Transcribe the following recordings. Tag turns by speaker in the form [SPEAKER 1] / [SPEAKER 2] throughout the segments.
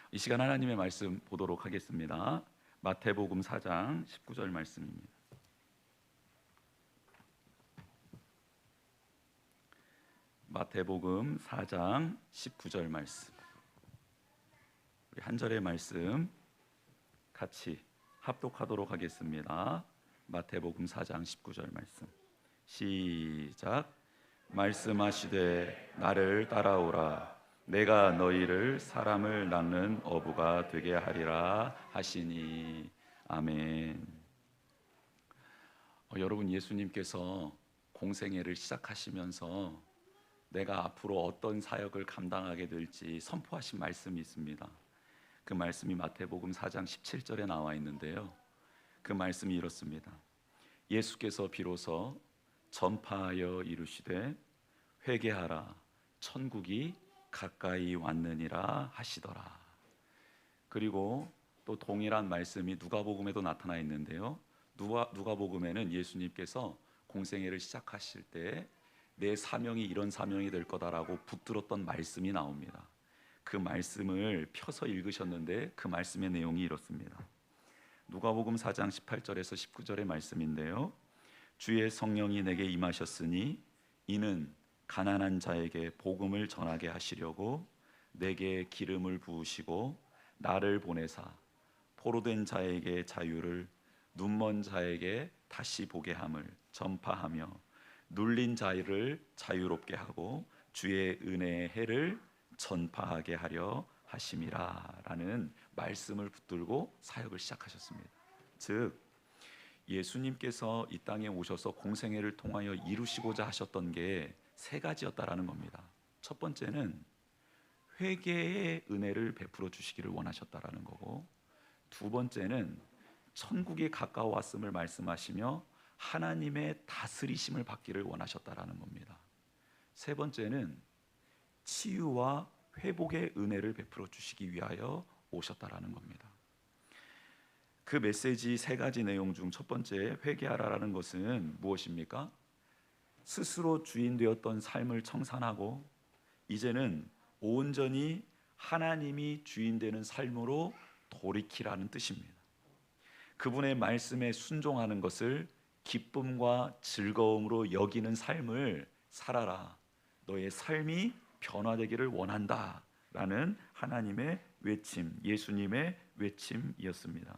[SPEAKER 1] 이 시간 하나님의 말씀 보도록 하겠습니다. 마태복음 4장 19절 말씀입니다. 마태복음 4장 19절 말씀. 우리 한 절의 말씀 같이 합독하도록 하겠습니다. 마태복음 4장 19절 말씀. 시작. 말씀하시되 나를 따라오라. 내가 너희를 사람을 낚는 어부가 되게 하리라 하시니. 아멘. 여러분, 예수님께서 공생애를 시작하시면서 내가 앞으로 어떤 사역을 감당하게 될지 선포하신 말씀이 있습니다. 그 말씀이 마태복음 4장 17절에 나와 있는데요, 그 말씀이 이렇습니다. 예수께서 비로소 전파하여 이르시되 회개하라, 천국이 가까이 왔느니라 하시더라. 그리고 또 동일한 말씀이 누가복음에도 나타나 있는데요, 누가복음에는 예수님께서 공생애를 시작하실 때 내 사명이 이런 사명이 될 거다라고 붙들었던 말씀이 나옵니다. 그 말씀을 펴서 읽으셨는데 그 말씀의 내용이 이렇습니다. 누가복음 4장 18절에서 19절의 말씀인데요, 주의 성령이 내게 임하셨으니 이는 가난한 자에게 복음을 전하게 하시려고 내게 기름을 부으시고 나를 보내사 포로된 자에게 자유를, 눈먼 자에게 다시 보게 함을 전파하며 눌린 자를 자유롭게 하고 주의 은혜의 해를 전파하게 하려 하심이라 라는 말씀을 붙들고 사역을 시작하셨습니다. 즉 예수님께서 이 땅에 오셔서 공생애를 통하여 이루시고자 하셨던 게 세 가지였다라는 겁니다. 첫 번째는 회개의 은혜를 베풀어 주시기를 원하셨다라는 거고, 두 번째는 천국이 가까워왔음을 말씀하시며 하나님의 다스리심을 받기를 원하셨다라는 겁니다. 세 번째는 치유와 회복의 은혜를 베풀어 주시기 위하여 오셨다라는 겁니다. 그 메시지 세 가지 내용 중 첫 번째 회개하라라는 것은 무엇입니까? 스스로 주인 되었던 삶을 청산하고 이제는 온전히 하나님이 주인 되는 삶으로 돌이키라는 뜻입니다. 그분의 말씀에 순종하는 것을 기쁨과 즐거움으로 여기는 삶을 살아라. 너의 삶이 변화되기를 원한다 라는 하나님의 외침, 예수님의 외침이었습니다.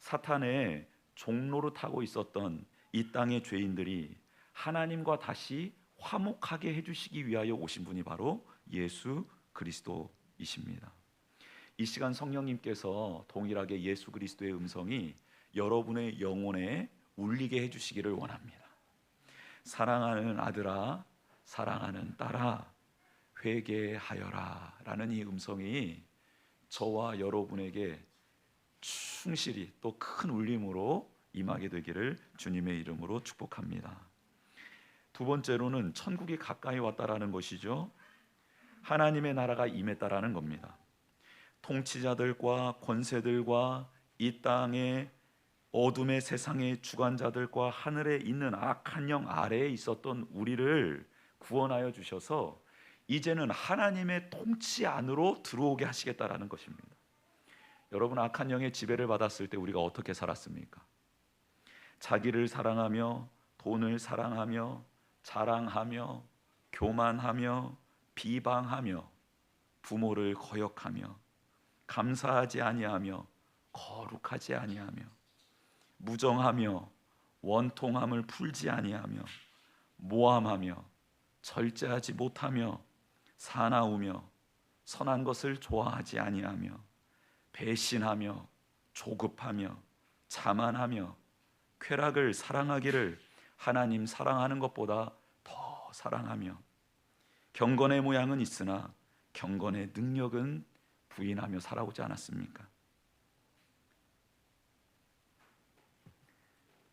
[SPEAKER 1] 사탄의 종로를 타고 있었던 이 땅의 죄인들이 하나님과 다시 화목하게 해주시기 위하여 오신 분이 바로 예수 그리스도이십니다. 이 시간 성령님께서 동일하게 예수 그리스도의 음성이 여러분의 영혼에 울리게 해주시기를 원합니다. 사랑하는 아들아, 사랑하는 딸아, 회개하여라 라는 이 음성이 저와 여러분에게 충실히 또 큰 울림으로 임하게 되기를 주님의 이름으로 축복합니다. 두 번째로는 천국이 가까이 왔다라는 것이죠. 하나님의 나라가 임했다라는 겁니다. 통치자들과 권세들과 이 땅의 어둠의 세상의 주관자들과 하늘에 있는 악한 영 아래에 있었던 우리를 구원하여 주셔서 이제는 하나님의 통치 안으로 들어오게 하시겠다라는 것입니다. 여러분, 악한 영의 지배를 받았을 때 우리가 어떻게 살았습니까? 자기를 사랑하며 돈을 사랑하며 자랑하며 교만하며 비방하며 부모를 거역하며 감사하지 아니하며 거룩하지 아니하며 무정하며 원통함을 풀지 아니하며 모함하며 절제하지 못하며 사나우며 선한 것을 좋아하지 아니하며 배신하며 조급하며 자만하며 쾌락을 사랑하기를 하나님 사랑하는 것보다 더 사랑하며 경건의 모양은 있으나 경건의 능력은 부인하며 살아오지 않았습니까?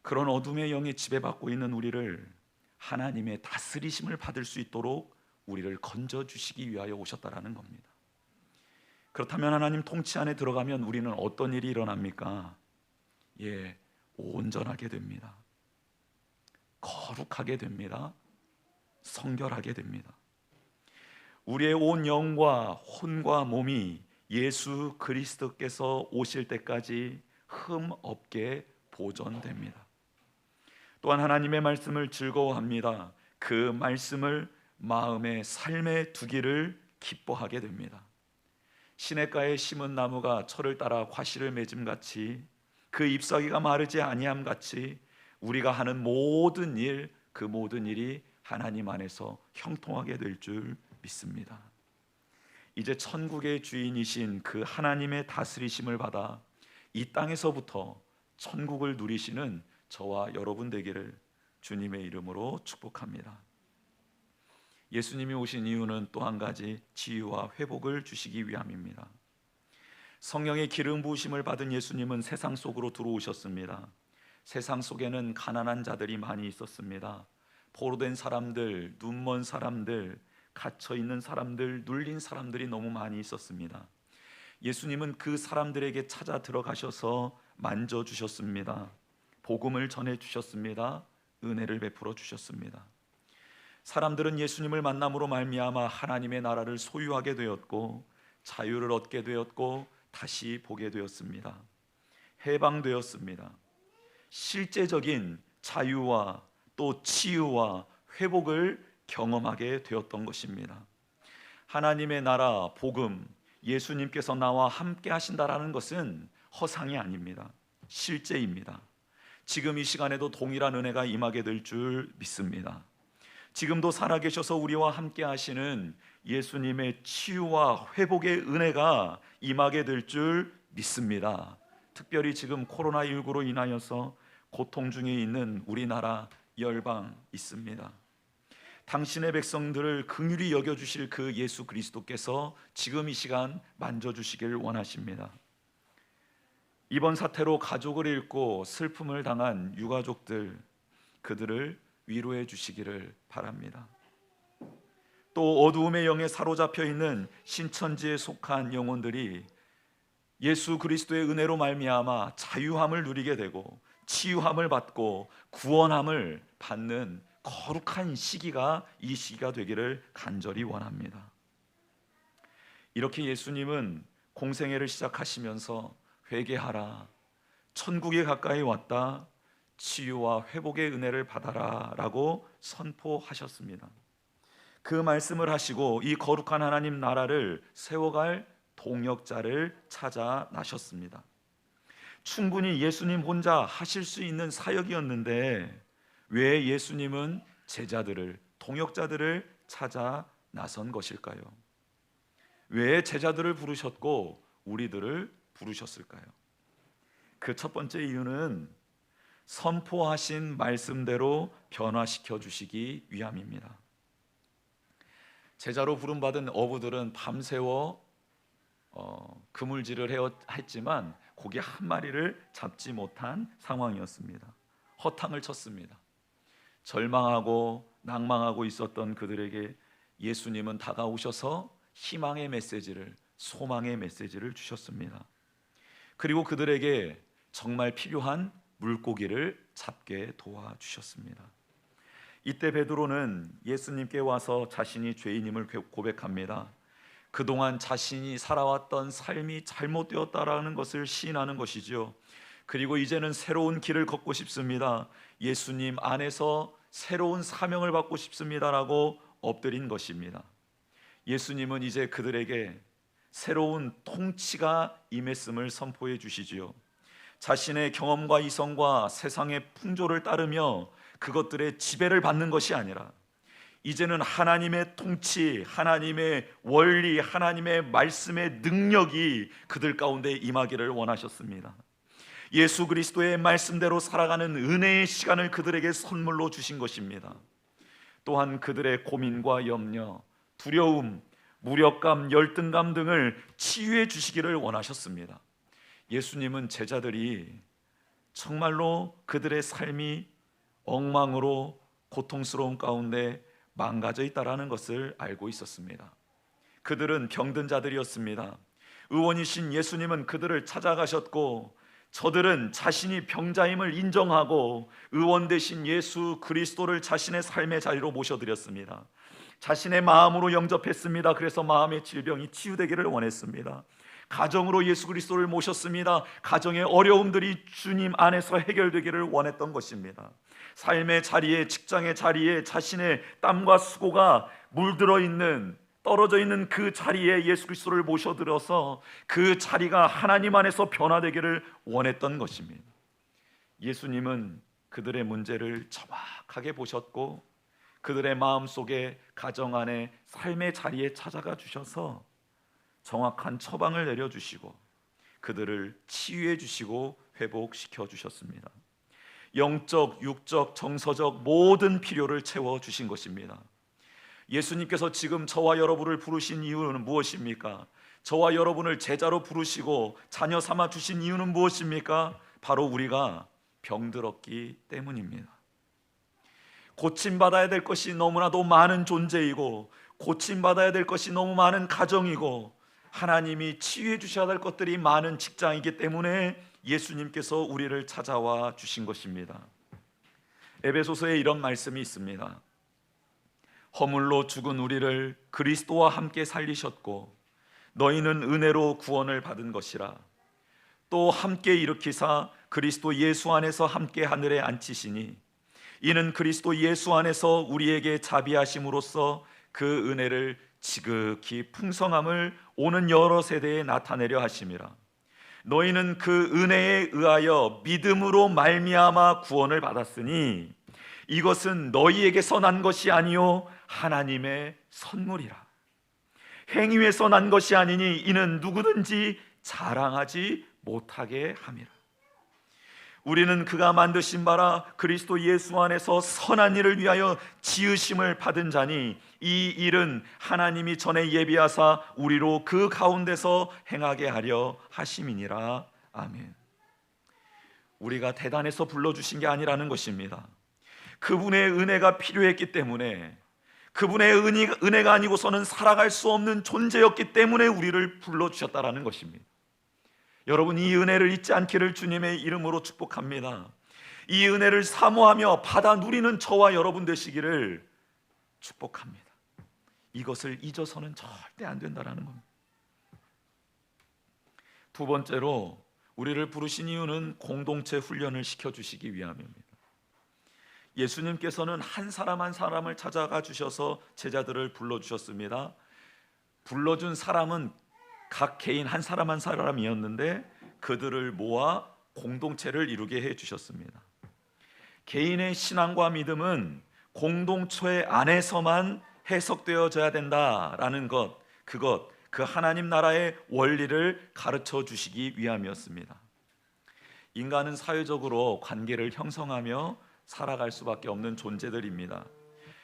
[SPEAKER 1] 그런 어둠의 영에 지배받고 있는 우리를 하나님의 다스리심을 받을 수 있도록 우리를 건져주시기 위하여 오셨다라는 겁니다. 그렇다면 하나님 통치 안에 들어가면 우리는 어떤 일이 일어납니까? 온전하게 됩니다. 거룩하게 됩니다. 성결하게 됩니다. 우리의 온 영과 혼과 몸이 예수 그리스도께서 오실 때까지 흠 없게 보존됩니다. 또한 하나님의 말씀을 즐거워합니다. 그 말씀을 마음의 삶에 두기를 기뻐하게 됩니다. 시냇가에 심은 나무가 철을 따라 과실을 맺음 같이, 그 잎사귀가 마르지 아니함 같이 우리가 하는 모든 일, 그 모든 일이 하나님 안에서 형통하게 될 줄 믿습니다. 이제 천국의 주인이신 그 하나님의 다스리심을 받아 이 땅에서부터 천국을 누리시는 저와 여러분 되기를 주님의 이름으로 축복합니다. 예수님이 오신 이유는 또 한 가지, 치유와 회복을 주시기 위함입니다. 성령의 기름 부으심을 받은 예수님은 세상 속으로 들어오셨습니다. 세상 속에는 가난한 자들이 많이 있었습니다. 포로된 사람들, 눈먼 사람들, 갇혀 있는 사람들, 눌린 사람들이 너무 많이 있었습니다. 예수님은 그 사람들에게 찾아 들어가셔서 만져주셨습니다. 복음을 전해주셨습니다. 은혜를 베풀어 주셨습니다. 사람들은 예수님을 만남으로 말미암아 하나님의 나라를 소유하게 되었고 자유를 얻게 되었고 다시 보게 되었습니다. 해방되었습니다. 실제적인 자유와 또 치유와 회복을 경험하게 되었던 것입니다. 하나님의 나라, 복음, 예수님께서 나와 함께 하신다라는 것은 허상이 아닙니다. 실제입니다. 지금 이 시간에도 동일한 은혜가 임하게 될 줄 믿습니다. 지금도 살아계셔서 우리와 함께 하시는 예수님의 치유와 회복의 은혜가 임하게 될 줄 믿습니다. 특별히 지금 코로나19로 인하여서 고통 중에 있는 우리나라 열방 있습니다. 당신의 백성들을 긍휼히 여겨주실 그 예수 그리스도께서 지금 이 시간 만져주시길 원하십니다. 이번 사태로 가족을 잃고 슬픔을 당한 유가족들, 그들을 위로해 주시기를 바랍니다. 또 어두움의 영에 사로잡혀 있는 신천지에 속한 영혼들이 예수 그리스도의 은혜로 말미암아 자유함을 누리게 되고 치유함을 받고 구원함을 받는 거룩한 시기가 이 시기가 되기를 간절히 원합니다. 이렇게 예수님은 공생애를 시작하시면서 회개하라, 천국에 가까이 왔다, 치유와 회복의 은혜를 받아라 라고 선포하셨습니다. 그 말씀을 하시고 이 거룩한 하나님 나라를 세워갈 동역자를 찾아 나셨습니다. 충분히 예수님 혼자 하실 수 있는 사역이었는데 왜 예수님은 제자들을, 동역자들을 찾아 나선 것일까요? 왜 제자들을 부르셨고 우리들을 부르셨을까요? 그 첫 번째 이유는 선포하신 말씀대로 변화시켜 주시기 위함입니다. 제자로 부름받은 어부들은 밤새워 그물질을 했지만 고기 한 마리를 잡지 못한 상황이었습니다. 허탕을 쳤습니다. 절망하고 낭망하고 있었던 그들에게 예수님은 다가오셔서 희망의 메시지를, 소망의 메시지를 주셨습니다. 그리고 그들에게 정말 필요한 물고기를 잡게 도와주셨습니다. 이때 베드로는 예수님께 와서 자신이 죄인임을 고백합니다. 그동안 자신이 살아왔던 삶이 잘못되었다라는 것을 시인하는 것이죠. 그리고 이제는 새로운 길을 걷고 싶습니다. 예수님 안에서 새로운 사명을 받고 싶습니다라고 엎드린 것입니다. 예수님은 이제 그들에게 새로운 통치가 임했음을 선포해 주시지요. 자신의 경험과 이성과 세상의 풍조를 따르며 그것들의 지배를 받는 것이 아니라 이제는 하나님의 통치, 하나님의 원리, 하나님의 말씀의 능력이 그들 가운데 임하기를 원하셨습니다. 예수 그리스도의 말씀대로 살아가는 은혜의 시간을 그들에게 선물로 주신 것입니다. 또한 그들의 고민과 염려, 두려움, 무력감, 열등감 등을 치유해 주시기를 원하셨습니다. 예수님은 제자들이 정말로 그들의 삶이 엉망으로 고통스러운 가운데 망가져 있다라는 것을 알고 있었습니다. 그들은 병든 자들이었습니다. 의원이신 예수님은 그들을 찾아가셨고 저들은 자신이 병자임을 인정하고 의원 되신 예수 그리스도를 자신의 삶의 자리로 모셔드렸습니다. 자신의 마음으로 영접했습니다. 그래서 마음의 질병이 치유되기를 원했습니다. 가정으로 예수 그리스도를 모셨습니다. 가정의 어려움들이 주님 안에서 해결되기를 원했던 것입니다. 삶의 자리에, 직장의 자리에 자신의 땀과 수고가 물들어 있는, 떨어져 있는 그 자리에 예수 그리스도를 모셔들어서 그 자리가 하나님 안에서 변화되기를 원했던 것입니다. 예수님은 그들의 문제를 정확하게 보셨고 그들의 마음속에, 가정 안에, 삶의 자리에 찾아가 주셔서 정확한 처방을 내려주시고 그들을 치유해 주시고 회복시켜 주셨습니다. 영적, 육적, 정서적 모든 필요를 채워주신 것입니다. 예수님께서 지금 저와 여러분을 부르신 이유는 무엇입니까? 저와 여러분을 제자로 부르시고 자녀 삼아 주신 이유는 무엇입니까? 바로 우리가 병들었기 때문입니다. 고침받아야 될 것이 너무나도 많은 존재이고 고침받아야 될 것이 너무 많은 가정이고 하나님이 치유해 주셔야 될 것들이 많은 직장이기 때문에 예수님께서 우리를 찾아와 주신 것입니다. 에베소서에 이런 말씀이 있습니다. 허물로 죽은 우리를 그리스도와 함께 살리셨고 너희는 은혜로 구원을 받은 것이라. 또 함께 일으키사 그리스도 예수 안에서 함께 하늘에 앉히시니 이는 그리스도 예수 안에서 우리에게 자비하심으로써 그 은혜를 지극히 풍성함을 오는 여러 세대에 나타내려 하심이라. 너희는 그 은혜에 의하여 믿음으로 말미암아 구원을 받았으니 이것은 너희에게서 난 것이 아니요 하나님의 선물이라. 행위에서 난 것이 아니니 이는 누구든지 자랑하지 못하게 함이라. 우리는 그가 만드신 바라 그리스도 예수 안에서 선한 일을 위하여 지으심을 받은 자니 이 일은 하나님이 전에 예비하사 우리로 그 가운데서 행하게 하려 하심이니라. 아멘. 우리가 대단해서 불러주신 게 아니라는 것입니다. 그분의 은혜가 필요했기 때문에, 그분의 은혜가 아니고서는 살아갈 수 없는 존재였기 때문에 우리를 불러주셨다라는 것입니다. 여러분, 이 은혜를 잊지 않기를 주님의 이름으로 축복합니다. 이 은혜를 사모하며 받아 누리는 저와 여러분 되시기를 축복합니다. 이것을 잊어서는 절대 안 된다라는 겁니다. 두 번째로 우리를 부르신 이유는 공동체 훈련을 시켜주시기 위함입니다. 예수님께서는 한 사람 한 사람을 찾아가 주셔서 제자들을 불러주셨습니다. 불러준 사람은 각 개인 한 사람 한 사람이었는데 그들을 모아 공동체를 이루게 해주셨습니다. 개인의 신앙과 믿음은 공동체 안에서만 해석되어져야 된다라는 것, 그 하나님 나라의 원리를 가르쳐 주시기 위함이었습니다. 인간은 사회적으로 관계를 형성하며 살아갈 수밖에 없는 존재들입니다.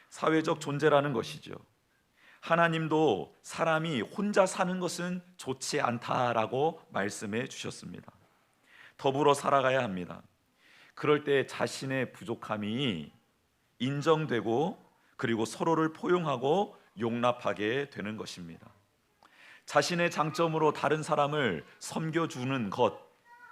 [SPEAKER 1] 사회적 존재라는 것이죠. 하나님도 사람이 혼자 사는 것은 좋지 않다라고 말씀해 주셨습니다. 더불어 살아가야 합니다. 그럴 때 자신의 부족함이 인정되고 그리고 서로를 포용하고 용납하게 되는 것입니다. 자신의 장점으로 다른 사람을 섬겨주는 것,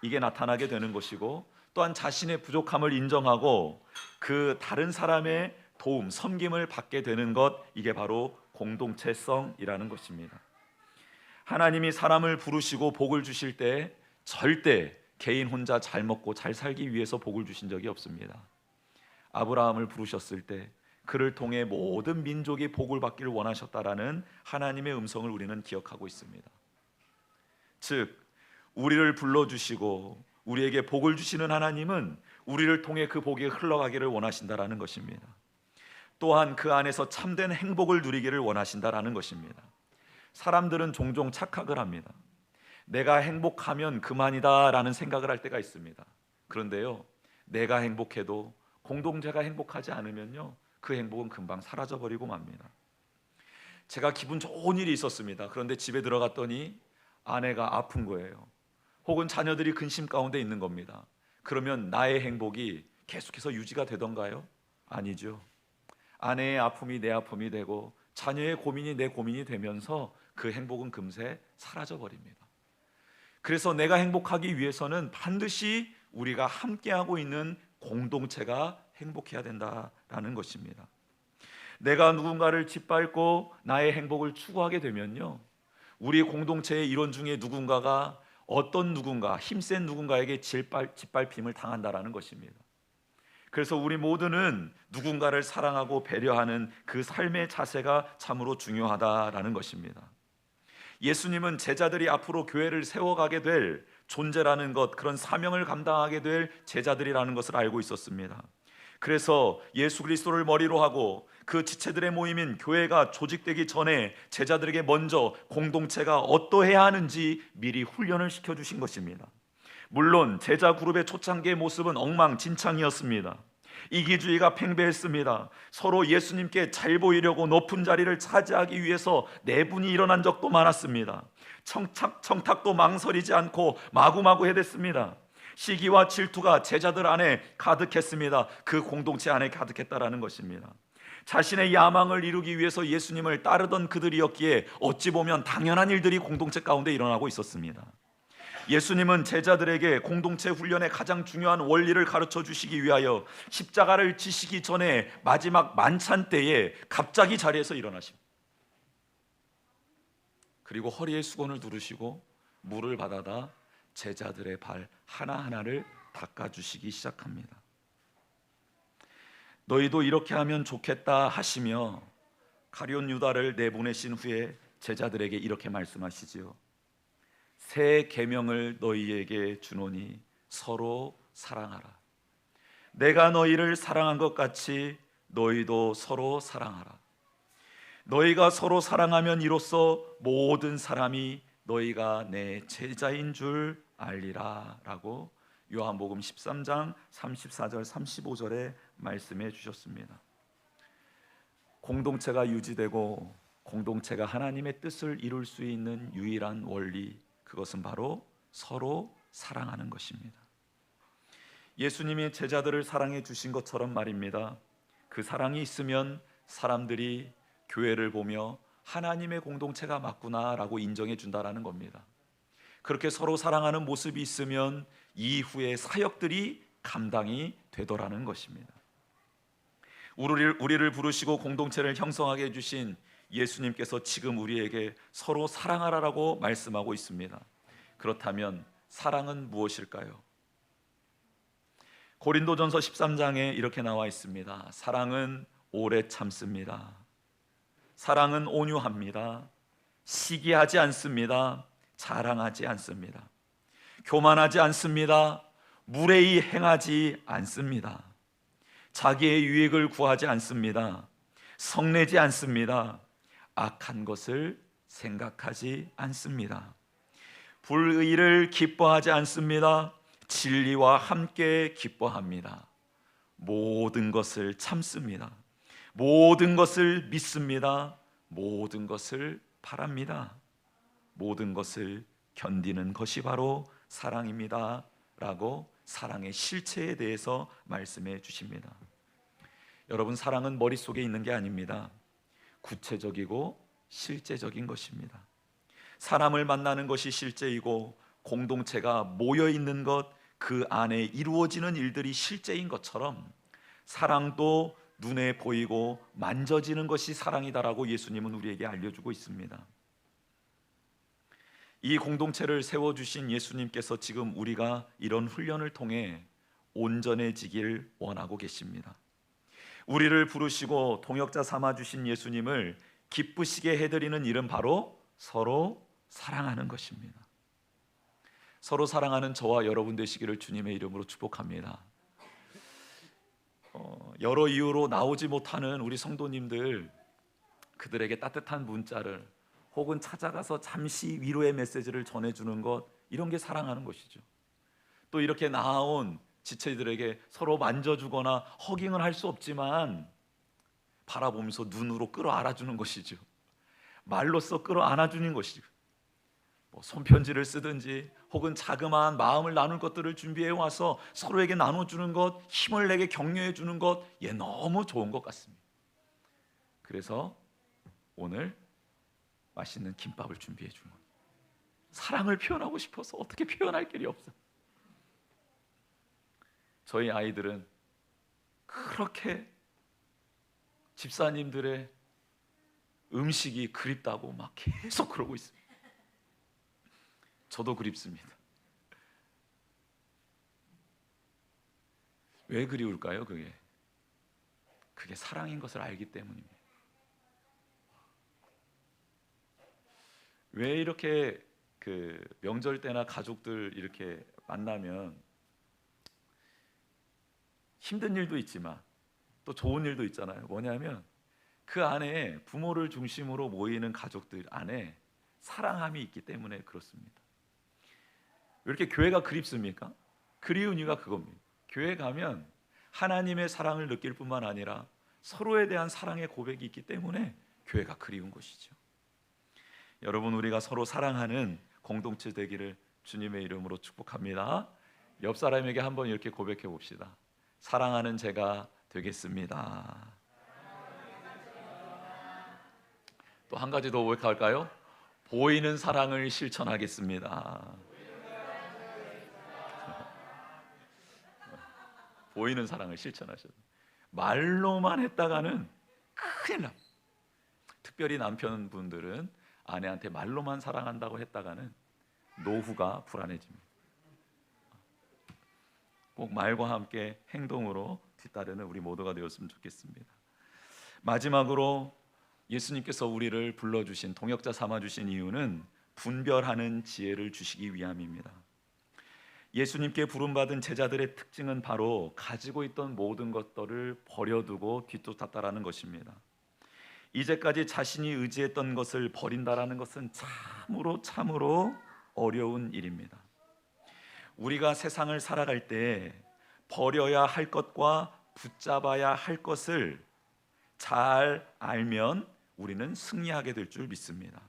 [SPEAKER 1] 이게 나타나게 되는 것이고, 또한 자신의 부족함을 인정하고 그 다른 사람의 도움, 섬김을 받게 되는 것, 이게 바로 공동체성이라는 것입니다. 하나님이 사람을 부르시고 복을 주실 때 절대 개인 혼자 잘 먹고 잘 살기 위해서 복을 주신 적이 없습니다. 아브라함을 부르셨을 때 그를 통해 모든 민족이 복을 받기를 원하셨다라는 하나님의 음성을 우리는 기억하고 있습니다. 즉, 우리를 불러주시고 우리에게 복을 주시는 하나님은 우리를 통해 그 복이 흘러가기를 원하신다라는 것입니다. 또한 그 안에서 참된 행복을 누리기를 원하신다라는 것입니다. 사람들은 종종 착각을 합니다. 내가 행복하면 그만이다라는 생각을 할 때가 있습니다. 그런데요, 내가 행복해도 공동체가 행복하지 않으면요, 그 행복은 금방 사라져버리고 맙니다. 제가 기분 좋은 일이 있었습니다. 그런데 집에 들어갔더니 아내가 아픈 거예요. 혹은 자녀들이 근심 가운데 있는 겁니다. 그러면 나의 행복이 계속해서 유지가 되던가요? 아니죠. 아내의 아픔이 내 아픔이 되고 자녀의 고민이 내 고민이 되면서 그 행복은 금세 사라져 버립니다. 그래서 내가 행복하기 위해서는 반드시 우리가 함께하고 있는 공동체가 행복해야 된다라는 것입니다. 내가 누군가를 짓밟고 나의 행복을 추구하게 되면요, 우리 공동체의 일원 중에 누군가가 어떤 누군가, 힘센 누군가에게 짓밟힘을 당한다라는 것입니다. 그래서 우리 모두는 누군가를 사랑하고 배려하는 그 삶의 자세가 참으로 중요하다라는 것입니다. 예수님은 제자들이 앞으로 교회를 세워가게 될 존재라는 것, 그런 사명을 감당하게 될 제자들이라는 것을 알고 있었습니다. 그래서 예수 그리스도를 머리로 하고 그 지체들의 모임인 교회가 조직되기 전에 제자들에게 먼저 공동체가 어떠해야 하는지 미리 훈련을 시켜주신 것입니다. 물론 제자 그룹의 초창기의 모습은 엉망진창이었습니다. 이기주의가 팽배했습니다. 서로 예수님께 잘 보이려고 높은 자리를 차지하기 위해서 내분이 일어난 적도 많았습니다. 청탁도 망설이지 않고 마구마구 해댔습니다. 시기와 질투가 제자들 안에 가득했습니다. 그 공동체 안에 가득했다라는 것입니다. 자신의 야망을 이루기 위해서 예수님을 따르던 그들이었기에 어찌 보면 당연한 일들이 공동체 가운데 일어나고 있었습니다. 예수님은 제자들에게 공동체 훈련의 가장 중요한 원리를 가르쳐 주시기 위하여 십자가를 지시기 전에 마지막 만찬 때에 갑자기 자리에서 일어나십니다. 그리고 허리에 수건을 두르시고 물을 받아다 제자들의 발 하나하나를 닦아주시기 시작합니다. 너희도 이렇게 하면 좋겠다 하시며 가룟 유다를 내보내신 후에 제자들에게 이렇게 말씀하시지요. 새 계명을 너희에게 주노니 서로 사랑하라. 내가 너희를 사랑한 것 같이 너희도 서로 사랑하라. 너희가 서로 사랑하면 이로써 모든 사람이 너희가 내 제자인 줄 알리라 라고 요한복음 13장 34절 35절에 말씀해 주셨습니다. 공동체가 유지되고 공동체가 하나님의 뜻을 이룰 수 있는 유일한 원리, 그것은 바로 서로 사랑하는 것입니다. 예수님이 제자들을 사랑해 주신 것처럼 말입니다. 그 사랑이 있으면 사람들이 교회를 보며 하나님의 공동체가 맞구나라고 인정해 준다라는 겁니다. 그렇게 서로 사랑하는 모습이 있으면 이후의 사역들이 감당이 되더라는 것입니다. 우리를 부르시고 공동체를 형성하게 해주신 예수님께서 지금 우리에게 서로 사랑하라라고 말씀하고 있습니다. 그렇다면 사랑은 무엇일까요? 고린도전서 13장에 이렇게 나와 있습니다. 사랑은 오래 참습니다. 사랑은 온유합니다. 시기하지 않습니다. 자랑하지 않습니다. 교만하지 않습니다. 무례히 행하지 않습니다. 자기의 유익을 구하지 않습니다. 성내지 않습니다. 악한 것을 생각하지 않습니다. 불의를 기뻐하지 않습니다. 진리와 함께 기뻐합니다. 모든 것을 참습니다. 모든 것을 믿습니다. 모든 것을 바랍니다. 모든 것을 견디는 것이 바로 사랑입니다 라고 사랑의 실체에 대해서 말씀해 주십니다. 여러분, 사랑은 머릿속에 있는 게 아닙니다. 구체적이고 실제적인 것입니다. 사람을 만나는 것이 실제이고 공동체가 모여 있는 것, 그 안에 이루어지는 일들이 실제인 것처럼 사랑도 눈에 보이고 만져지는 것이 사랑이다라고 예수님은 우리에게 알려주고 있습니다. 이 공동체를 세워주신 예수님께서 지금 우리가 이런 훈련을 통해 온전해지길 원하고 계십니다. 우리를 부르시고 동역자 삼아주신 예수님을 기쁘시게 해드리는 일은 바로 서로 사랑하는 것입니다. 서로 사랑하는 저와 여러분 되시기를 주님의 이름으로 축복합니다. 여러 이유로 나오지 못하는 우리 성도님들, 그들에게 따뜻한 문자를 혹은 찾아가서 잠시 위로의 메시지를 전해주는 것, 이런 게 사랑하는 것이죠. 또 이렇게 나아온 지체들에게 서로 만져주거나 허깅을 할 수 없지만 바라보면서 눈으로 끌어안아주는 것이죠. 말로써 끌어안아주는 것이죠. 손편지를 쓰든지 혹은 자그마한 마음을 나눌 것들을 준비해 와서 서로에게 나눠주는 것, 힘을 내게 격려해 주는 것, 너무 좋은 것 같습니다. 그래서 오늘 맛있는 김밥을 준비해 준 거예요. 사랑을 표현하고 싶어서 어떻게 표현할 길이 없어. 저희 아이들은 그렇게 집사님들의 음식이 그립다고 막 계속 그러고 있습니다. 저도 그립습니다. 왜 그리울까요? 그게 사랑인 것을 알기 때문입니다. 왜 이렇게 명절 때나 가족들 이렇게 만나면 힘든 일도 있지만 또 좋은 일도 있잖아요. 뭐냐면 그 안에 부모를 중심으로 모이는 가족들 안에 사랑함이 있기 때문에 그렇습니다. 왜 이렇게 교회가 그립습니까? 그리운 이유가 그겁니다. 교회 가면 하나님의 사랑을 느낄 뿐만 아니라 서로에 대한 사랑의 고백이 있기 때문에 교회가 그리운 것이죠. 여러분, 우리가 서로 사랑하는 공동체 되기를 주님의 이름으로 축복합니다. 옆 사람에게 한번 이렇게 고백해 봅시다. 사랑하는 제가 되겠습니다. 또 한 가지 더 고백할까요? 보이는 사랑을 실천하겠습니다. 보이는 사랑을 실천하셔야 돼요. 말로만 했다가는 큰일 납니다. 특별히 남편분들은 아내한테 말로만 사랑한다고 했다가는 노후가 불안해집니다. 꼭 말과 함께 행동으로 뒤따르는 우리 모두가 되었으면 좋겠습니다. 마지막으로 예수님께서 우리를 불러주신, 동역자 삼아주신 이유는 분별하는 지혜를 주시기 위함입니다. 예수님께 부름받은 제자들의 특징은 바로 가지고 있던 모든 것들을 버려두고 뒤쫓았다라는 것입니다. 이제까지 자신이 의지했던 것을 버린다라는 것은 참으로 어려운 일입니다. 우리가 세상을 살아갈 때 버려야 할 것과 붙잡아야 할 것을 잘 알면 우리는 승리하게 될 줄 믿습니다.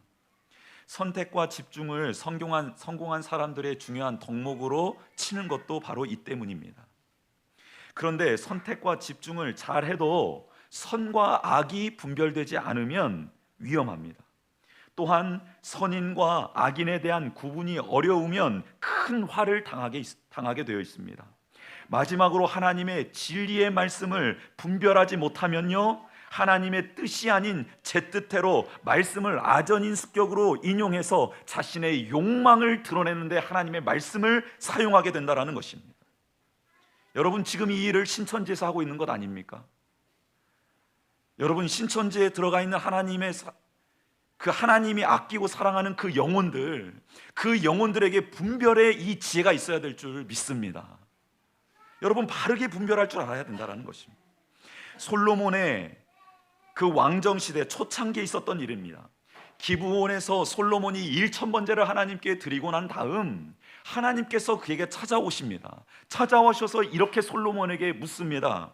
[SPEAKER 1] 선택과 집중을 성공한 사람들의 중요한 덕목으로 치는 것도 바로 이 때문입니다. 그런데 선택과 집중을 잘 해도 선과 악이 분별되지 않으면 위험합니다. 또한 선인과 악인에 대한 구분이 어려우면 큰 화를 당하게 되어 있습니다. 마지막으로 하나님의 진리의 말씀을 분별하지 못하면요, 하나님의 뜻이 아닌 제 뜻대로 말씀을 아전인수격으로 인용해서 자신의 욕망을 드러내는데 하나님의 말씀을 사용하게 된다는 것입니다. 여러분, 지금 이 일을 신천지에서 하고 있는 것 아닙니까? 여러분, 신천지에 들어가 있는 하나님이 아끼고 사랑하는 그 영혼들에게 분별의 이 지혜가 있어야 될 줄 믿습니다. 여러분, 바르게 분별할 줄 알아야 된다는 것입니다. 솔로몬의 그 왕정시대 초창기에 있었던 일입니다. 기브온에서 솔로몬이 1000번제를 하나님께 드리고 난 다음 하나님께서 그에게 찾아오십니다. 찾아오셔서 이렇게 솔로몬에게 묻습니다.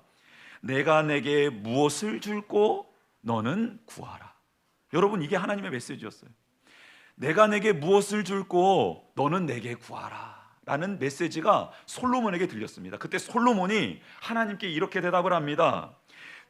[SPEAKER 1] 내가 내게 무엇을 줄고 너는 구하라. 여러분, 이게 하나님의 메시지였어요. 내가 내게 무엇을 줄고 너는 내게 구하라 라는 메시지가 솔로몬에게 들렸습니다. 그때 솔로몬이 하나님께 이렇게 대답을 합니다.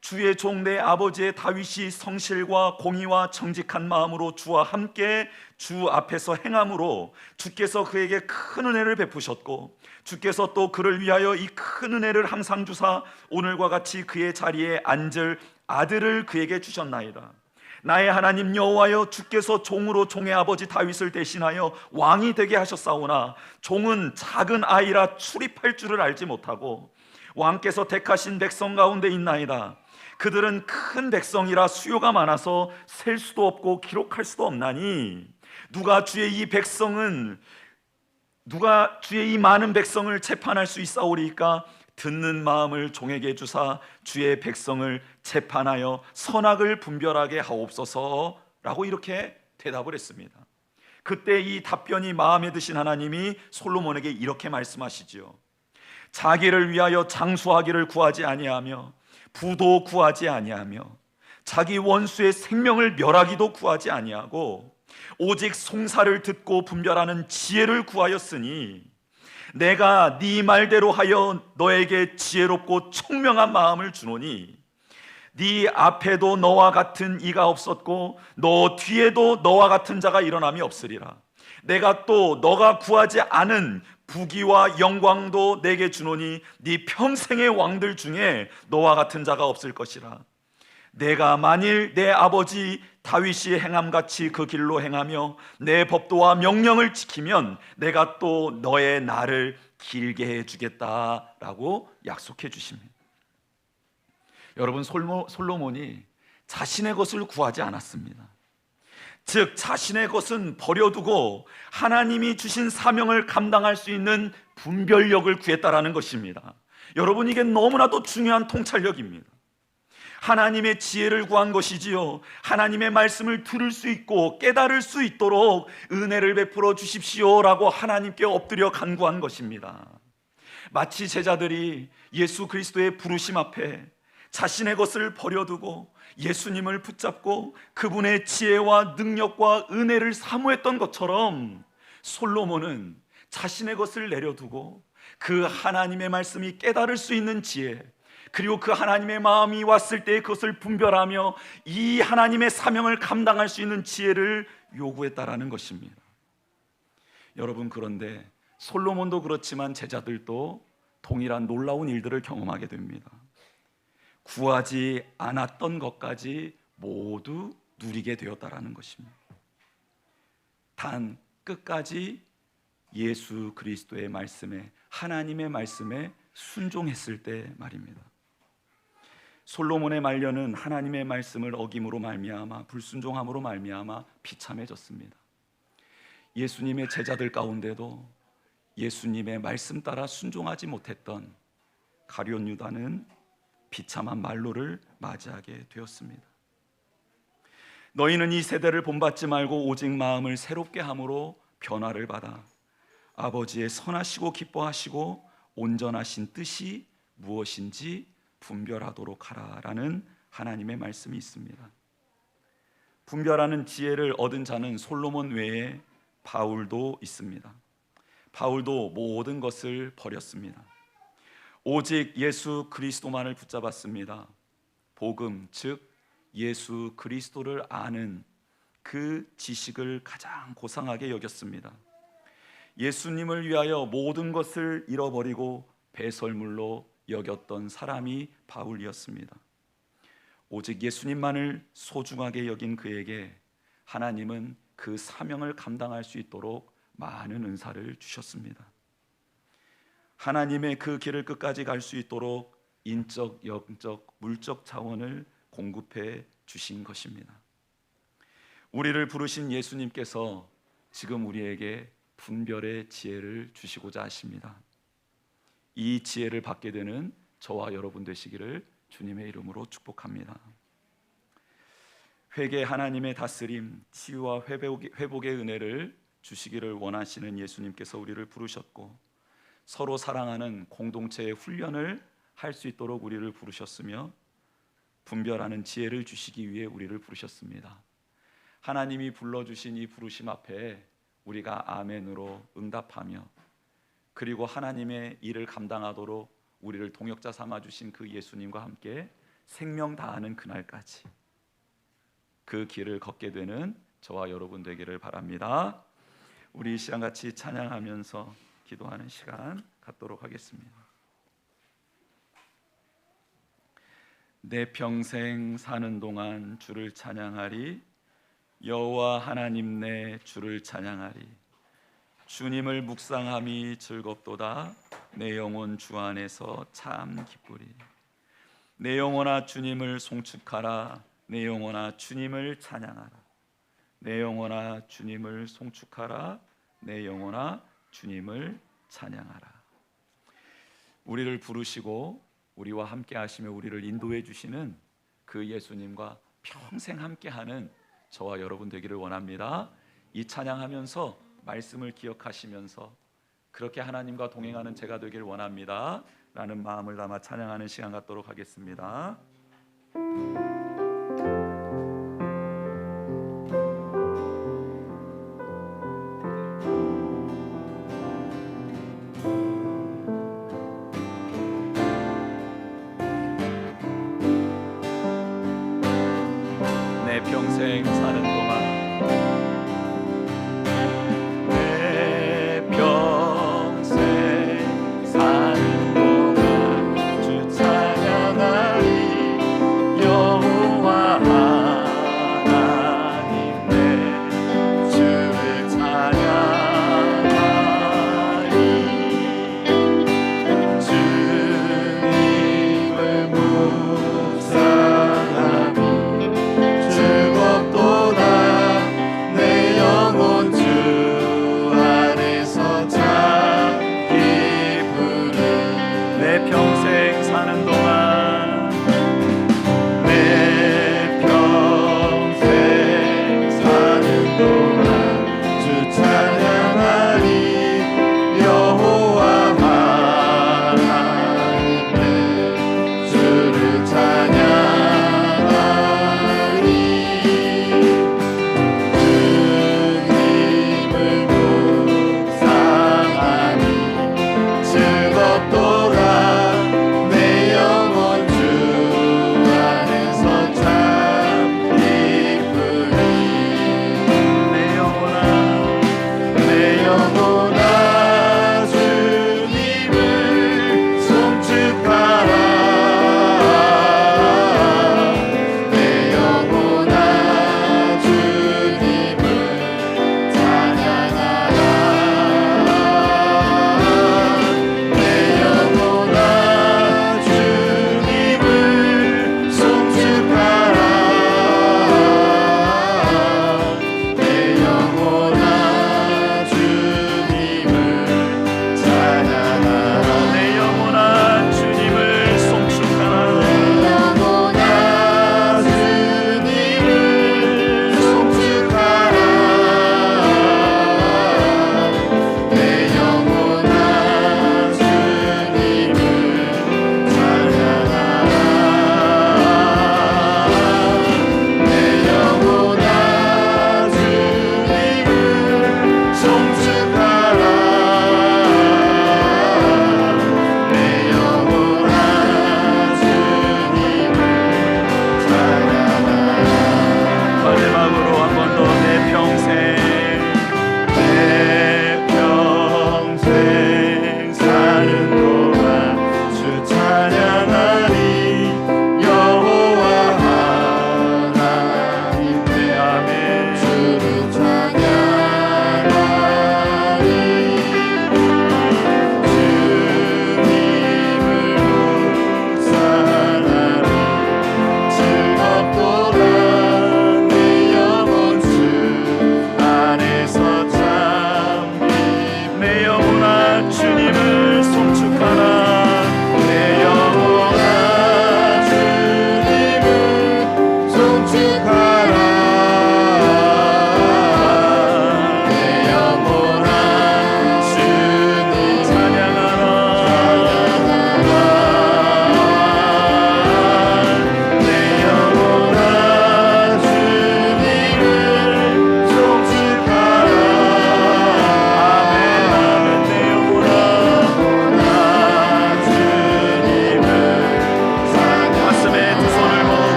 [SPEAKER 1] 주의 종 내 아버지의 다윗이 성실과 공의와 정직한 마음으로 주와 함께 주 앞에서 행함으로 주께서 그에게 큰 은혜를 베푸셨고 주께서 또 그를 위하여 이 큰 은혜를 항상 주사 오늘과 같이 그의 자리에 앉을 아들을 그에게 주셨나이다. 나의 하나님 여호와여, 주께서 종으로 종의 아버지 다윗을 대신하여 왕이 되게 하셨사오나 종은 작은 아이라 출입할 줄을 알지 못하고 왕께서 택하신 백성 가운데 있나이다. 그들은 큰 백성이라 수요가 많아서 셀 수도 없고 기록할 수도 없나니 누가 주의 이 많은 백성을 재판할 수 있사오리까? 듣는 마음을 종에게 주사 주의 백성을 재판하여 선악을 분별하게 하옵소서 라고 이렇게 대답을 했습니다. 그때 이 답변이 마음에 드신 하나님이 솔로몬에게 이렇게 말씀하시죠. 자기를 위하여 장수하기를 구하지 아니하며 부도 구하지 아니하며 자기 원수의 생명을 멸하기도 구하지 아니하고 오직 송사를 듣고 분별하는 지혜를 구하였으니 내가 네 말대로 하여 너에게 지혜롭고 총명한 마음을 주노니 네 앞에도 너와 같은 이가 없었고 너 뒤에도 너와 같은 자가 일어남이 없으리라. 내가 또 너가 구하지 않은 부귀와 영광도 내게 주노니 네 평생의 왕들 중에 너와 같은 자가 없을 것이라. 내가 만일 내 아버지 다윗이 행함같이 그 길로 행하며 내 법도와 명령을 지키면 내가 또 너의 날을 길게 해주겠다라고 약속해 주십니다. 여러분, 솔로몬이 자신의 것을 구하지 않았습니다. 즉 자신의 것은 버려두고 하나님이 주신 사명을 감당할 수 있는 분별력을 구했다라는 것입니다. 여러분, 이게 너무나도 중요한 통찰력입니다. 하나님의 지혜를 구한 것이지요, 하나님의 말씀을 들을 수 있고 깨달을 수 있도록 은혜를 베풀어 주십시오라고 하나님께 엎드려 간구한 것입니다. 마치 제자들이 예수 그리스도의 부르심 앞에 자신의 것을 버려두고 예수님을 붙잡고 그분의 지혜와 능력과 은혜를 사모했던 것처럼, 솔로몬은 자신의 것을 내려두고 그 하나님의 말씀이 깨달을 수 있는 지혜, 그리고 그 하나님의 마음이 왔을 때 그것을 분별하며 이 하나님의 사명을 감당할 수 있는 지혜를 요구했다라는 것입니다. 여러분, 그런데 솔로몬도 그렇지만 제자들도 동일한 놀라운 일들을 경험하게 됩니다. 구하지 않았던 것까지 모두 누리게 되었다라는 것입니다. 단 끝까지 예수 그리스도의 말씀에, 하나님의 말씀에 순종했을 때 말입니다. 솔로몬의 말년은 하나님의 말씀을 어김으로 말미암아, 불순종함으로 말미암아 비참해졌습니다. 예수님의 제자들 가운데도 예수님의 말씀 따라 순종하지 못했던 가룟 유다는 비참한 말로를 맞이하게 되었습니다. 너희는 이 세대를 본받지 말고 오직 마음을 새롭게 함으로 변화를 받아 아버지의 선하시고 기뻐하시고 온전하신 뜻이 무엇인지 분별하도록 하라라는 하나님의 말씀이 있습니다. 분별하는 지혜를 얻은 자는 솔로몬 외에 바울도 있습니다. 바울도 모든 것을 버렸습니다. 오직 예수 그리스도만을 붙잡았습니다. 복음, 즉 예수 그리스도를 아는 그 지식을 가장 고상하게 여겼습니다. 예수님을 위하여 모든 것을 잃어버리고 배설물로 여겼던 사람이 바울이었습니다. 오직 예수님만을 소중하게 여긴 그에게 하나님은 그 사명을 감당할 수 있도록 많은 은사를 주셨습니다. 하나님의 그 길을 끝까지 갈 수 있도록 인적, 영적, 물적 차원을 공급해 주신 것입니다. 우리를 부르신 예수님께서 지금 우리에게 분별의 지혜를 주시고자 하십니다. 이 지혜를 받게 되는 저와 여러분 되시기를 주님의 이름으로 축복합니다. 회개, 하나님의 다스림, 치유와 회복의 은혜를 주시기를 원하시는 예수님께서 우리를 부르셨고, 서로 사랑하는 공동체의 훈련을 할 수 있도록 우리를 부르셨으며, 분별하는 지혜를 주시기 위해 우리를 부르셨습니다. 하나님이 불러주신 이 부르심 앞에 우리가 아멘으로 응답하며, 그리고 하나님의 일을 감당하도록 우리를 동역자 삼아주신 그 예수님과 함께 생명 다하는 그날까지 그 길을 걷게 되는 저와 여러분 되기를 바랍니다. 우리 이 시간 같이 찬양하면서 기도하는 시간 갖도록 하겠습니다. 내 평생 사는 동안 주를 찬양하리. 여호와 하나님 내 주를 찬양하리. 주님을 묵상함이 즐겁도다. 내 영혼 주 안에서 참 기쁘리. 내 영혼아 주님을 송축하라. 내 영혼아 주님을 찬양하라. 내 영혼아 주님을 송축하라. 내 영혼아 주님을 찬양하라. 우리를 부르시고 우리와 함께 하시며 우리를 인도해 주시는 그 예수님과 평생 함께하는 저와 여러분 되기를 원합니다. 이 찬양하면서 말씀을 기억하시면서 그렇게 하나님과 동행하는 제가 되길 원합니다 라는 마음을 담아 찬양하는 시간 갖도록 하겠습니다. 내 평생 사는 동안 주 찬양하리. 영원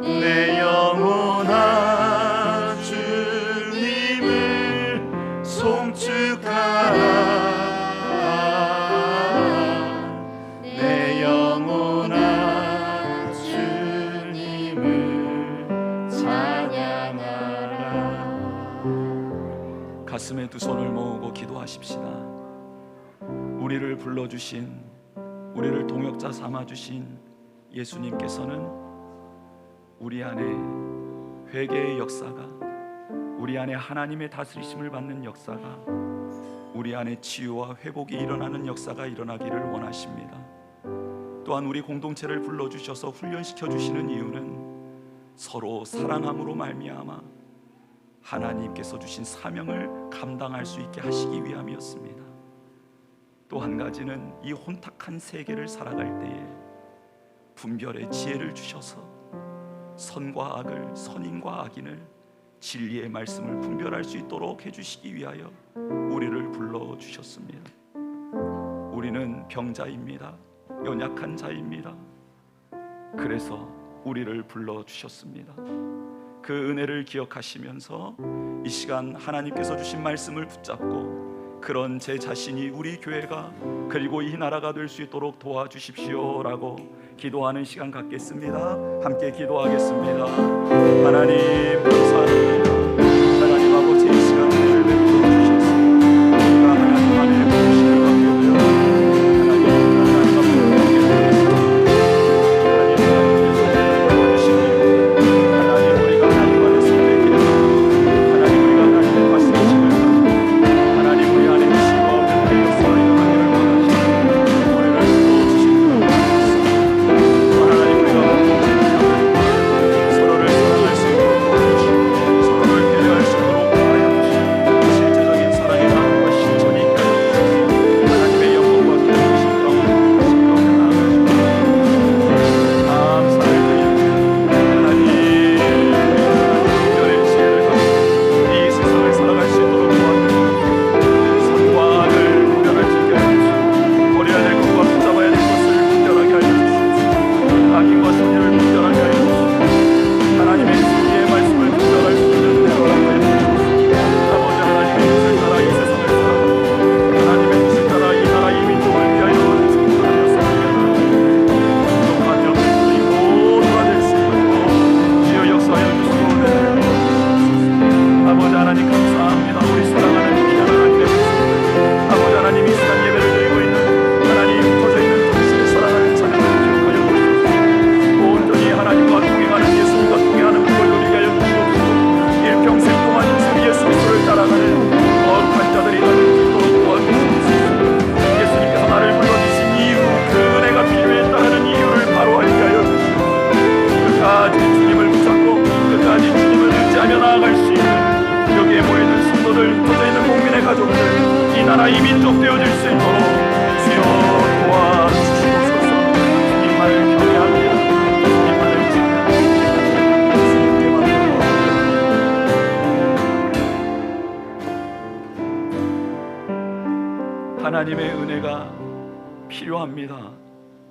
[SPEAKER 1] 내 영혼아 주님을 송축하라. 내 영혼아 주님을 찬양하라. 가슴에 두 손을 모으고 기도하십시다. 우리를 불러주신, 우리를 동역자 삼아주신 예수님께서는 우리 안에 회개의 역사가, 우리 안에 하나님의 다스리심을 받는 역사가, 우리 안에 치유와 회복이 일어나는 역사가 일어나기를 원하십니다. 또한 우리 공동체를 불러주셔서 훈련시켜 주시는 이유는 서로 사랑함으로 말미암아 하나님께서 주신 사명을 감당할 수 있게 하시기 위함이었습니다. 또 한 가지는 이 혼탁한 세계를 살아갈 때에 분별의 지혜를 주셔서 선과 악을, 선인과 악인을, 진리의 말씀을 분별할 수 있도록 해주시기 위하여 우리를 불러주셨습니다. 우리는 병자입니다. 연약한 자입니다. 그래서 우리를 불러주셨습니다. 그 은혜를 기억하시면서 이 시간 하나님께서 주신 말씀을 붙잡고 그런 제 자신이 우리 교회가 그리고 이 나라가 될 수 있도록 도와주십시오라고 기도하는 시간 갖겠습니다. 함께 기도하겠습니다. 하나님 감사합니다. 하나님 아버지 이 시간 은혜를 베풀어 주셨습니다. 우리가 하나님 안에 부르심을 받게 되어 하나님 앞에 오게 되었습니다. 하나님 우리가 하나님 안에 손에 기름 하나님 우리가 하나님의 다스리심을 받고 하나님 우리 안에 치유와 회복의 역사가 일어나기를 원하시고 우리를 불러주신 줄 하나님 우리가 서로를 사랑할 수 있도록 도와주시고 서로를 배려할 수 있도록 하여 주시고 실제적인 사랑의 마음과 실천이 있게 하여 주시고 하나님의 영광과 기도하신 가운데 가운데 나아가시고 감사를 드립니다. 하나님 분별의 지혜를 가지고 이 세상을 살아갈 수 있도록 도와주시고 선과 악을 분별할 수 있게 하여 주시고 버려야 될 것과 붙잡아야 될 것을 분별하게 하여 주시고 악인과 선의를 분별하게 하여 주시고 하나님의 진리의 말씀을 분별할 수 있는 은혜로 하여 주시고 아버지 하나님의 뜻을 따라 이 세상을 살아가고 하나님의 뜻을 따라 이 나라 이 민족을 위하여 생존하며 살아가는 부족하며 이 모두가 될 수 있도록 주여 역사하여 주시고 은혜를 주옵소서. 아버지 하나님 감사합니다. 우리 사랑하는 귀한 하나님의 백성들 아버지 하나님 이 시간 예배를 드리고 있는 하나님 터져 있는 당신을 사랑하는 자녀들을 기억하여 주옵소서. 온전히 하나님과 동행하는 예수님과 동행하는 그걸 누리게 하여 주시옵소서. 일평생 동안 주 예수 그리스도를 따라가는 거룩한 자들이 나를 있도록 도와주시옵소서. 예수님께서 나를 불러주신 이유, 그 은혜가 필요했다는 이유를 바로 알게 하여 주시옵소서. 끝까지 주님을 붙잡고 끝까지 주님을 의지하며 나아갈 수 있는 여기에 모여있는 성도들, 흩어져 있는 국민의 가족들, 이 나라 이 민족 되어질 수 있도록 주여 도와주시옵소서. 주님만을 경외합니다. 주님만을 지켜합니다. 주님께만 하나님의 은혜가 필요합니다.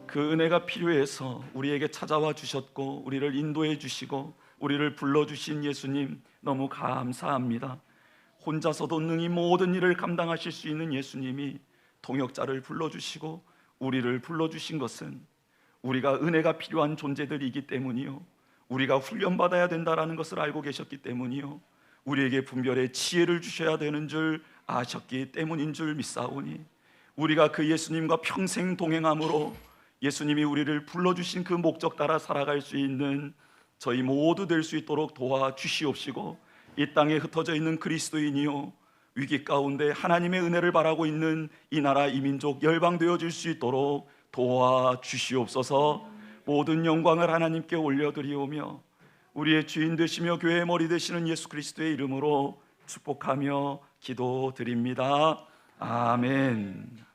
[SPEAKER 1] 그 은혜가 필요해서 우리에게 찾아와 주셨고 우리를 인도해 주시고 우리를 불러주신 예수님 너무 감사합니다. 혼자서도 능히 모든 일을 감당하실 수 있는 예수님이 동역자를 불러주시고 우리를 불러주신 것은 우리가 은혜가 필요한 존재들이기 때문이요, 우리가 훈련받아야 된다는 것을 알고 계셨기 때문이요, 우리에게 분별의 지혜를 주셔야 되는 줄 아셨기 때문인 줄 믿사오니 우리가 그 예수님과 평생 동행함으로 예수님이 우리를 불러주신 그 목적 따라 살아갈 수 있는 저희 모두 될 수 있도록 도와주시옵시고 이 땅에 흩어져 있는 그리스도인이요 위기 가운데 하나님의 은혜를 바라고 있는 이 나라 이 민족 열방되어질 수 있도록 도와주시옵소서. 모든 영광을 하나님께 올려드리오며 우리의 주인 되시며 교회의 머리 되시는 예수 그리스도의 이름으로 축복하며 기도드립니다. 아멘.